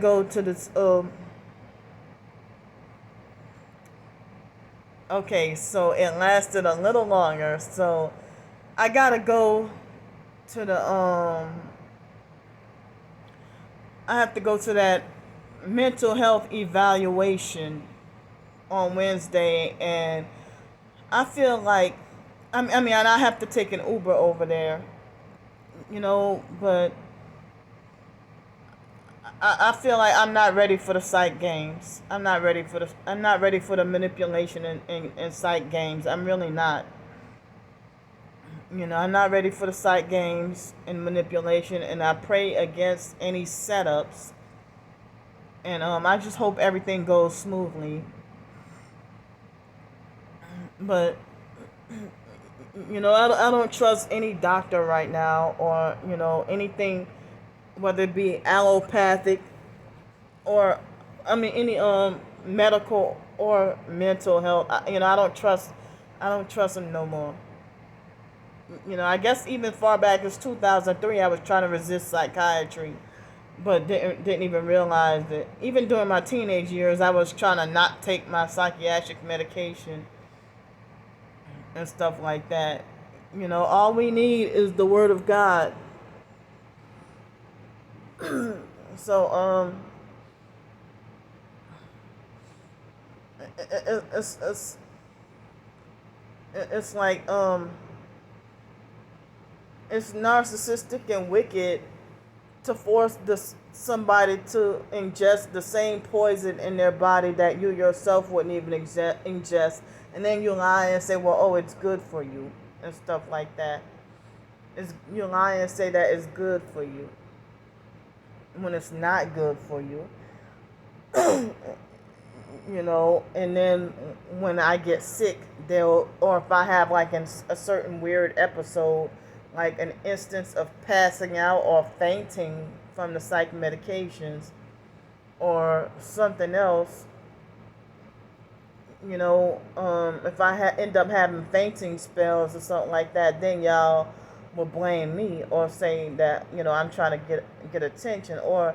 go to this. Okay, so it lasted a little longer. So I gotta go to the I have to go to that mental health evaluation on Wednesday, and I feel like I mean, and I have to take an Uber over there, but I feel like I'm not ready for the psych games. I'm not ready for the manipulation in psych games. I'm really not. I'm not ready for the psych games and manipulation, and I pray against any setups. And I just hope everything goes smoothly. But I don't trust any doctor right now, or anything, whether it be allopathic or any medical or mental health. I don't trust them no more. I guess even far back as 2003, I was trying to resist psychiatry, but didn't even realize that. Even during my teenage years, I was trying to not take my psychiatric medication and stuff like that. All we need is the word of God. So it, it's like it's narcissistic and wicked to force somebody to ingest the same poison in their body that you yourself wouldn't even ingest, and then you lie and say, well, oh, it's good for you, and stuff like that. You lie and say that it's good for you when it's not good for you. And then when I get sick, or if I have like a certain weird episode, like an instance of passing out or fainting from the psych medications or something else, if I end up having fainting spells or something like that, then y'all will blame me or say that I'm trying to get attention. Or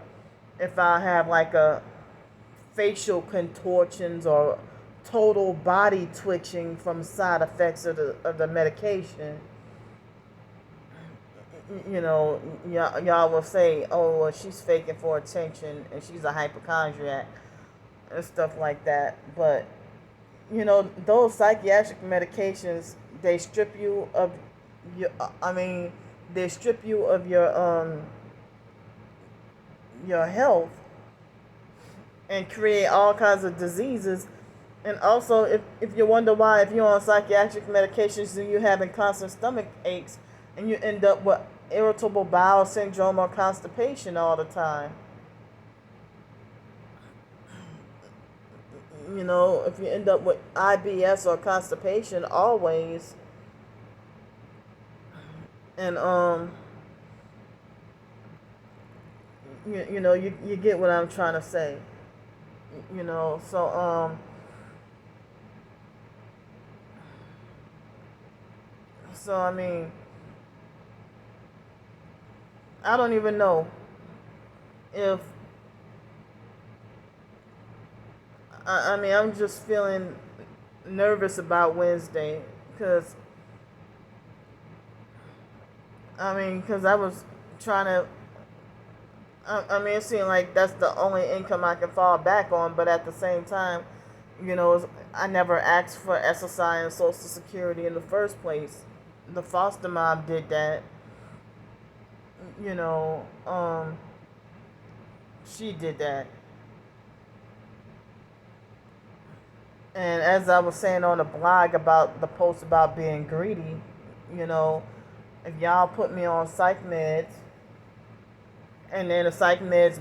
if I have like a facial contortions or total body twitching from side effects of the medication, y'all will say, oh, well, she's faking for attention and she's a hypochondriac and stuff like that. But those psychiatric medications, they strip you of your they strip you of your health and create all kinds of diseases. And also, if you wonder why, if you're on psychiatric medications and you're having constant stomach aches, and you end up with irritable bowel syndrome or constipation all the time. If you end up with IBS or constipation always, and you get what I'm trying to say. So I mean, I don't even know if I'm just feeling nervous about Wednesday because I was trying to. It seemed like that's the only income I can fall back on, but at the same time, I never asked for SSI and Social Security in the first place. The foster mom did that. She did that. And as I was saying on the blog about the post about being greedy, if y'all put me on psych meds, and then the psych meds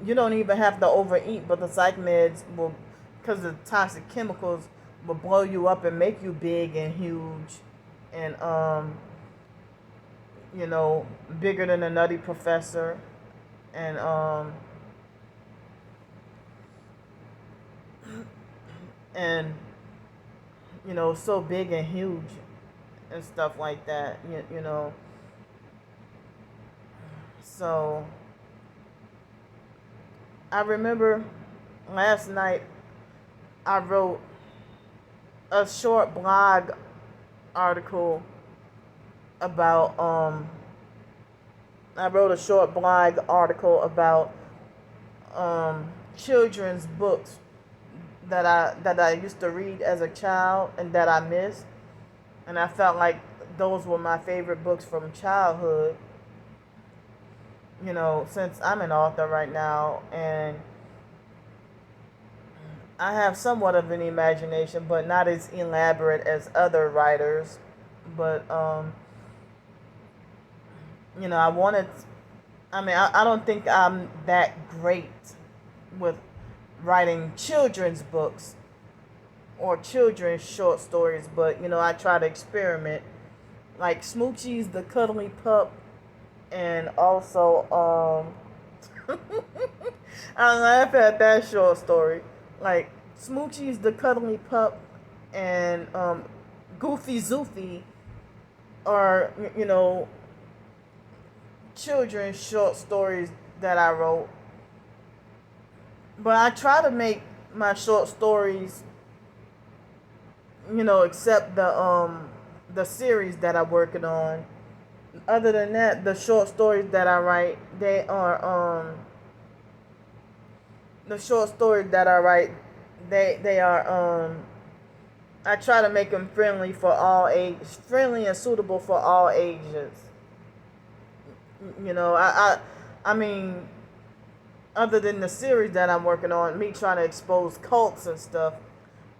you don't even have to overeat, but the psych meds will, because the toxic chemicals, will blow you up and make you big and huge, and bigger than a nutty professor, and and so big and huge and stuff like that. So I remember last night I wrote a short blog article about I wrote a short blog article about children's books that I used to read as a child and that I missed, and I felt like those were my favorite books from childhood. Since I'm an author right now, and I have somewhat of an imagination, but not as elaborate as other writers. But I wanted. I don't think I'm that great with writing children's books or children's short stories, but I try to experiment. Like Smoochie's the Cuddly Pup, and also I laugh at that short story. Like Smoochie's the Cuddly Pup and Goofy Zoofy are children's short stories that I wrote. But I try to make my short stories, except the series that I'm working on. Other than that, the short stories that I write, they are I try to make them friendly and suitable for all ages. I mean, other than the series that I'm working on, me trying to expose cults and stuff.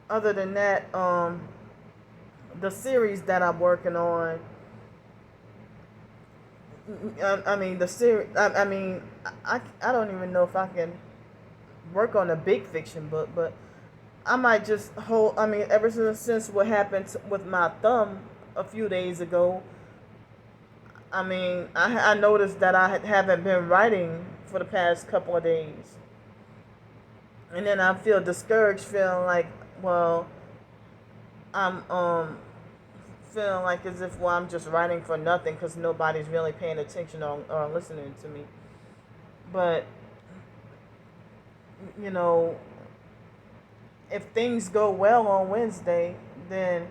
Other than that, the series that I'm working on, the series. I don't even know if I can work on a big fiction book, but I might just hold. Ever since what happened with my thumb a few days ago, I noticed that I haven't been writing for the past couple of days, and then I feel discouraged, feeling like, well, I'm feeling like as if I'm just writing for nothing because nobody's really paying attention or listening to me. But if things go well on Wednesday, then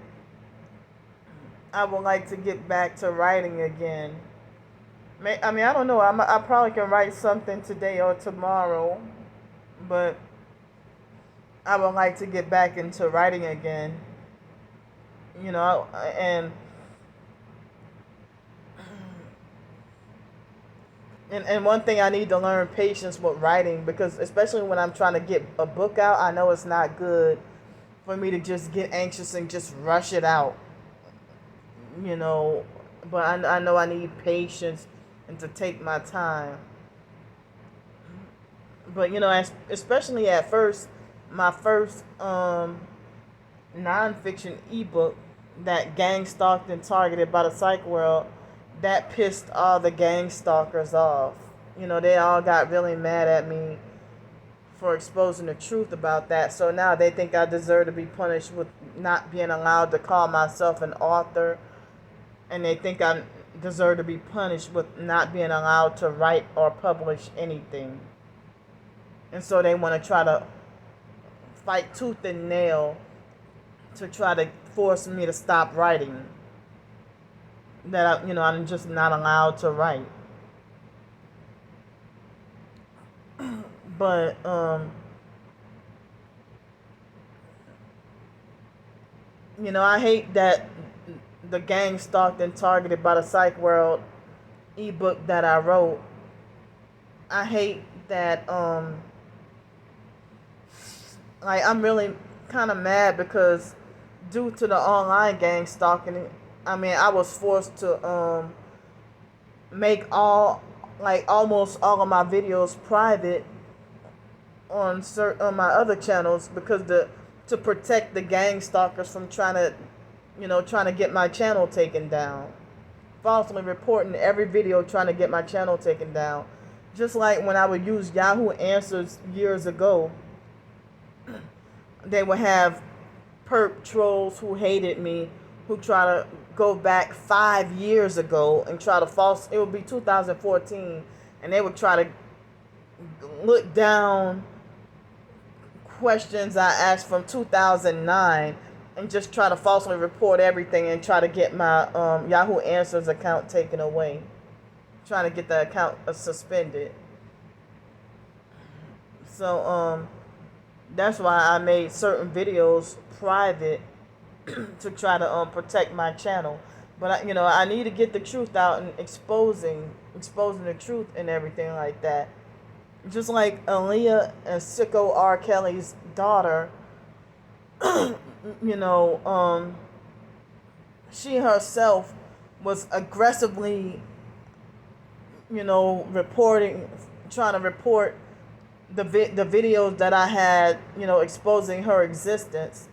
I would like to get back to writing again. I don't know. I probably can write something today or tomorrow, but I would like to get back into writing again. And one thing, I need to learn patience with writing, because especially when I'm trying to get a book out, I know it's not good for me to just get anxious and just rush it out. But I know I need patience and to take my time. But especially at first, my first nonfiction ebook, that Gang Stalked and Targeted by the Psych World, that pissed all the gang stalkers off. They all got really mad at me for exposing the truth about that. So now they think I deserve to be punished with not being allowed to call myself an author, and they think I deserve to be punished with not being allowed to write or publish anything. And so they want to try to fight tooth and nail to try to force me to stop writing. That I'm just not allowed to write. But I hate that the Gang Stalked and Targeted by the Psych World ebook that I wrote. I hate that I'm really kind of mad because due to the online gang stalking, I was forced to make almost all of my videos private on my other channels, because to protect the gang stalkers from trying to get my channel taken down, falsely reporting every video trying to get my channel taken down. Just like when I would use Yahoo Answers years ago, they would have perp trolls who hated me, who try to go back 5 years ago and try to it would be 2014, and they would try to look down questions I asked from 2009 and just try to falsely report everything and try to get my Yahoo Answers account taken away. Trying to get the account suspended. So that's why I made certain videos private to try to protect my channel. But I need to get the truth out and exposing the truth and everything like that. Just like Aaliyah and Sicko R. Kelly's daughter, you know, she herself was aggressively, trying to report the videos that I had, exposing her existence.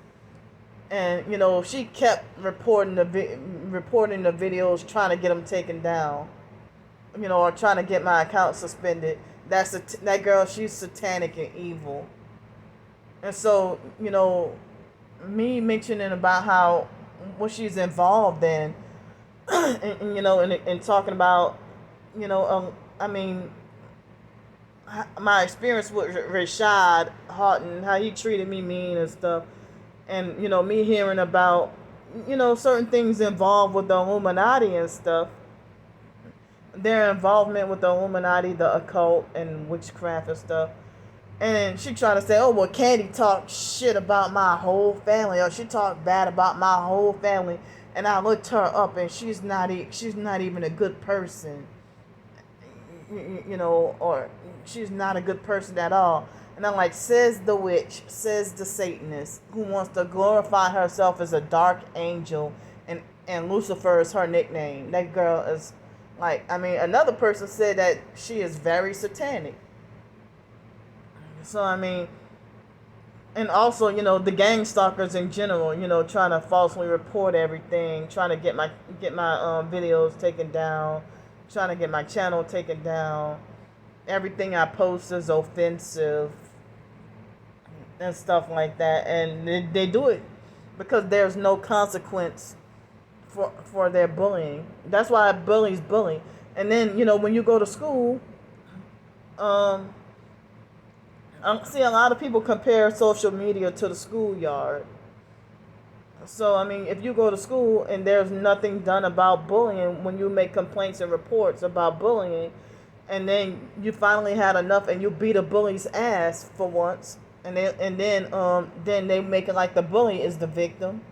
And she kept reporting the videos, trying to get them taken down, or trying to get my account suspended. That girl, she's satanic and evil. And so, me mentioning about how what she's involved in, and talking about, I mean, my experience with Rashad Houghton, how he treated me mean and stuff, and me hearing about certain things involved with the Illuminati and stuff, their involvement with the Illuminati, the occult, and witchcraft and stuff. And she tried to say, oh, well, Candy talked shit about my whole family, or she talked bad about my whole family, and I looked her up, and she's not even a good person, or she's not a good person at all. And I'm like, says the witch, says the Satanist, who wants to glorify herself as a dark angel, and Lucifer is her nickname. That girl is like, another person said that she is very satanic. So, and also, the gang stalkers in general, trying to falsely report everything, trying to get my videos taken down, trying to get my channel taken down. Everything I post is offensive and stuff like that. And they do it because there's no consequence for their bullying. That's why bullies bully. And then, when you go to school, I see a lot of people compare social media to the schoolyard. So, if you go to school and there's nothing done about bullying, when you make complaints and reports about bullying, and then you finally had enough and you beat a bully's ass for once, and then they make it like the bully is the victim.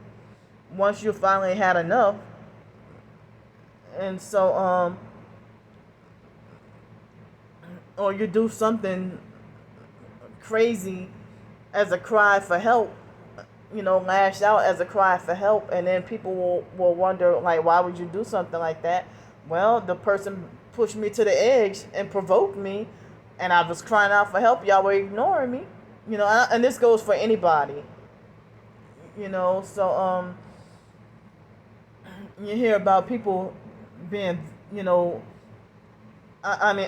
Once you finally had enough. And so, or you do something crazy as a cry for help, lash out as a cry for help, and then people will wonder, like, why would you do something like that? Well, the person pushed me to the edge and provoked me, and I was crying out for help. Y'all were ignoring me, and this goes for anybody, so you hear about people being,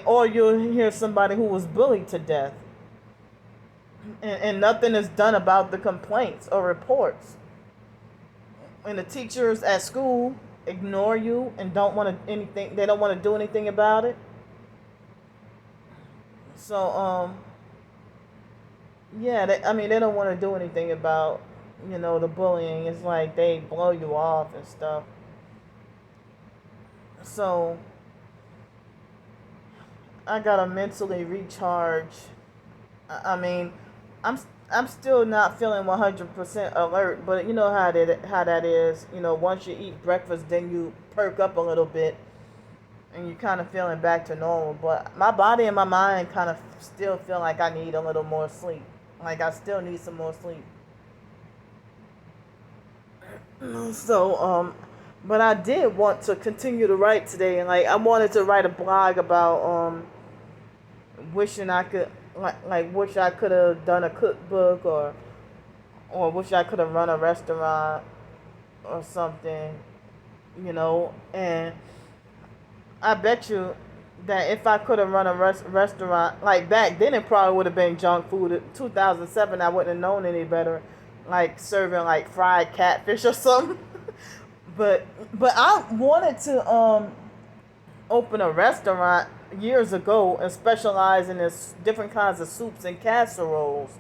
or you'll hear somebody who was bullied to death, and nothing is done about the complaints or reports. And the teachers at school ignore you and don't want to anything. They don't want to do anything about it. So yeah, they don't want to do anything about the bullying. It's like they blow you off and stuff. So I gotta mentally recharge. I'm still not feeling 100% alert, but you know how that is. Once you eat breakfast, then you perk up a little bit, and you kind of feeling back to normal. But my body and my mind kind of still feel like I need a little more sleep. Like I still need some more sleep. So but I did want to continue to write today, and like I wanted to write a blog about wishing I could. Wish I could have done a cookbook, or wish I could have run a restaurant or something, and I bet you that if I could have run a restaurant, like back then, it probably would have been junk food. In 2007, I wouldn't have known any better, like serving like fried catfish or something. but I wanted to open a restaurant years ago and specialized in this different kinds of soups and casseroles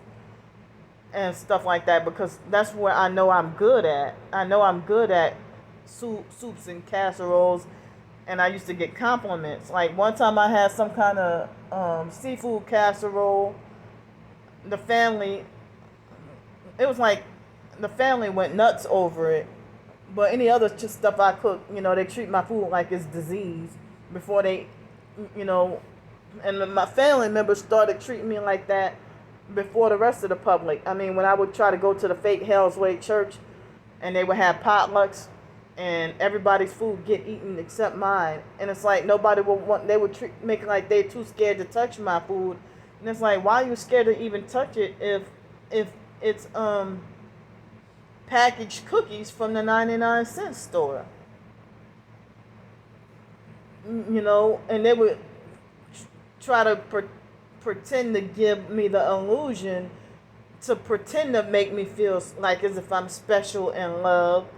and stuff like that, because that's where I know I'm good at. I know I'm good at soups and casseroles, and I used to get compliments. Like one time I had some kind of seafood casserole. The family, it was like the family went nuts over it. But any other stuff I cook, they treat my food like it's disease before they, you know, and my family members started treating me like that before the rest of the public. I mean, when I would try to go to the fake Hell's Way church and they would have potlucks and everybody's food get eaten except mine. And it's like nobody would want, they would make it like they're too scared to touch my food. And it's like, why are you scared to even touch it if it's packaged cookies from the 99-cent store? And they would try to pretend to give me the illusion, to pretend to make me feel like as if I'm special and loved.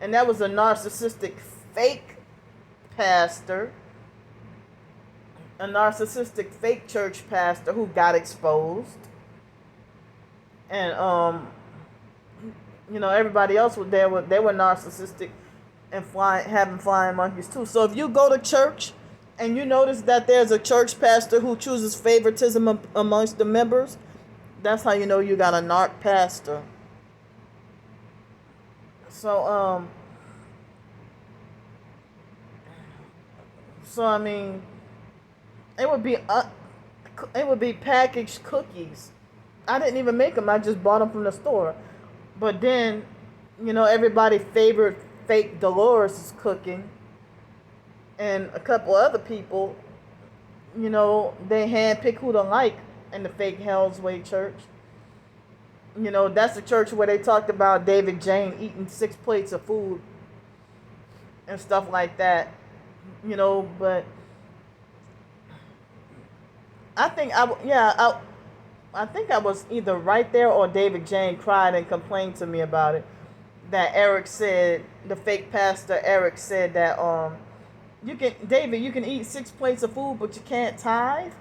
And that was a narcissistic fake pastor, a narcissistic fake church pastor who got exposed. And everybody else was there. They were narcissistic and having flying monkeys too. So if you go to church and you notice that there's a church pastor who chooses favoritism amongst the members, that's how you know you got a narc pastor. So I mean, it would be packaged cookies. I didn't even make them. I just bought them from the store. But then, everybody favored fake Dolores' cooking, and a couple other people, they handpick who to like in the fake Hell's Way church. That's the church where they talked about David Jane eating 6 plates of food and stuff like that. But I think I think I was either right there or David Jane cried and complained to me about it. That Eric said, the fake pastor Eric said that you can eat 6 plates of food, but you can't tithe.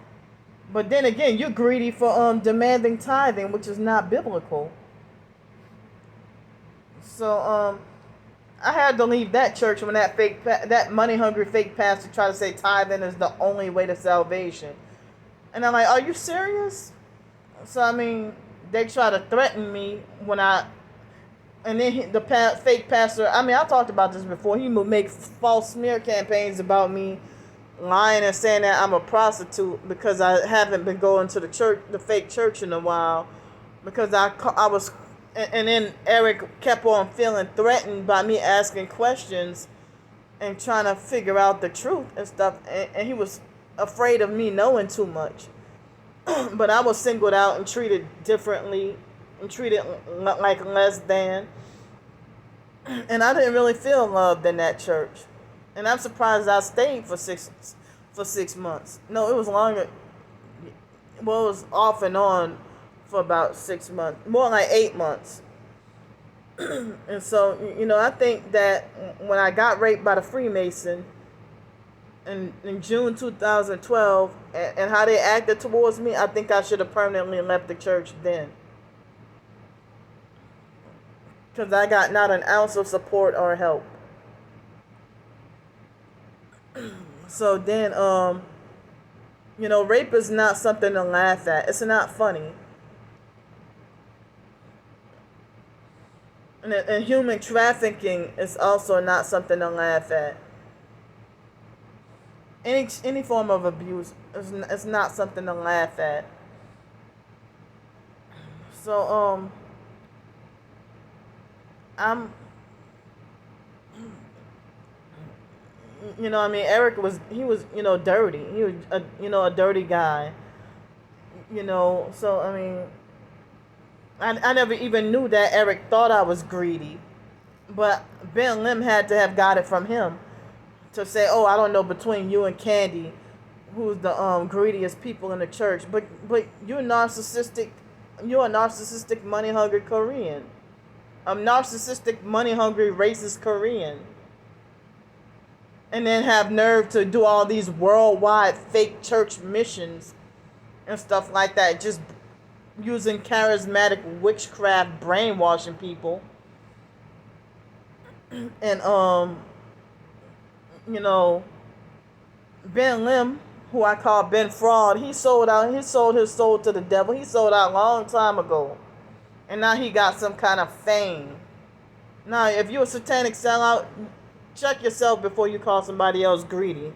But then again, you're greedy for demanding tithing, which is not biblical. So I had to leave that church when that money hungry fake pastor tried to say tithing is the only way to salvation. And I'm like, are you serious? So I mean, they try to threaten me and then the fake pastor, I mean, I talked about this before. He would make false smear campaigns about me, lying and saying that I'm a prostitute because I haven't been going to the fake church in a while, because I was, and then Eric kept on feeling threatened by me asking questions and trying to figure out the truth and stuff, and he was afraid of me knowing too much. But I was singled out and treated differently and treated like less than. And I didn't really feel loved in that church. And I'm surprised I stayed for 6 months. No, it was longer. Well, it was off and on for about 6 months. More like 8 months. And so, I think that when I got raped by the Freemason in June 2012, and how they acted towards me, I think I should have permanently left the church then. Because I got not an ounce of support or help. So then, rape is not something to laugh at. It's not funny. And human trafficking is also not something to laugh at. Any form of abuse is not something to laugh at. So, Eric was dirty. He was a dirty guy. So, I mean, I never even knew that Eric thought I was greedy. But Ben Lim had to have got it from him to say, oh, I don't know, between you and Candy, who's the greediest people in the church. But you're narcissistic. You're a narcissistic, money-hungry Korean. A narcissistic, money-hungry, racist Korean. and then have nerve to do all these worldwide fake church missions and stuff like that, just using charismatic witchcraft, brainwashing people. And you know, Ben Lim, who I call Ben Fraud, he sold his soul to the devil. He sold out a long time ago. And now he got some kind of fame. Now, if you're a satanic sellout, check yourself before you call somebody else greedy.